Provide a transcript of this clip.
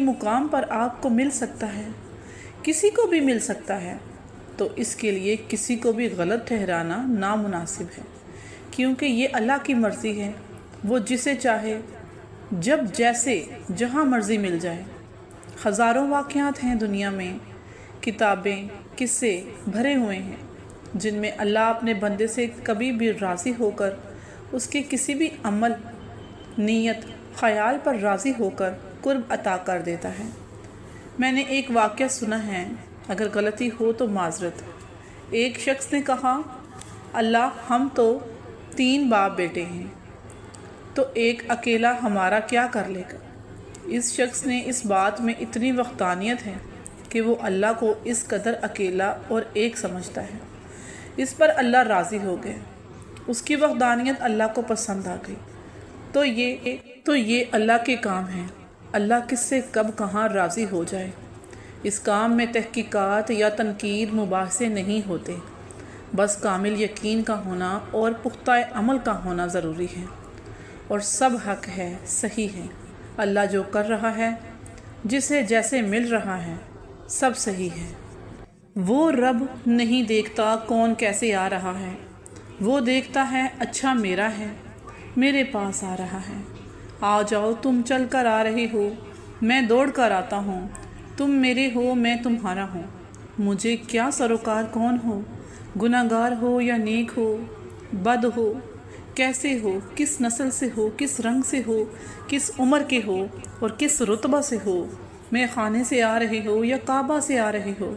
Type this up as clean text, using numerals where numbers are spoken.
मुकाम पर आपको मिल सकता है, किसी को भी मिल सकता है, तो इसके लिए किसी को भी गलत ठहराना नामुनासिब है, क्योंकि ये अल्लाह की मर्ज़ी है। वो जिसे चाहे जब जैसे जहाँ मर्ज़ी मिल जाए। हज़ारों वाक़यात हैं दुनिया में, किताबें किस्से भरे हुए हैं, जिनमें अल्लाह अपने बंदे से कभी भी राज़ी होकर उसके किसी भी अमल, नीयत, ख़याल पर राज़ी होकर कुर्ब अता कर देता है। मैंने एक वाक़या सुना है, अगर गलती हो तो माज़रत। एक शख्स ने कहा, अल्लाह हम तो 3 बाप बेटे हैं, तो एक अकेला हमारा क्या कर लेगा। इस शख्स ने इस बात में इतनी वक़्तानियत है कि वो अल्लाह को इस कदर अकेला और एक समझता है। इस पर अल्लाह राज़ी हो गए, उसकी वफ़्तानियत अल्लाह को पसंद आ गई। तो ये अल्लाह के काम हैं। अल्लाह किससे कब कहाँ राज़ी हो जाए। इस काम में तहकीकात या तनकीद मुबाहसे नहीं होते, बस कामिल यकीन का होना और पुख्ता अमल का होना ज़रूरी है। और सब हक है, सही है। अल्लाह जो कर रहा है, जिसे जैसे मिल रहा है, सब सही है। वो रब नहीं देखता कौन कैसे आ रहा है, वो देखता है अच्छा मेरा है, मेरे पास आ रहा है। आ जाओ तुम चल कर आ रहे हो, मैं दौड़ कर आता हूँ। तुम मेरे हो, मैं तुम्हारा हूँ। मुझे क्या सरोकार कौन हो, गुनाहगार हो या नेक हो, बद हो, कैसे हो, किस नस्ल से हो, किस रंग से हो, किस उम्र के हो और किस रुतबा से हो, मैं खाने से आ रहे हो या काबा से आ रहे हो।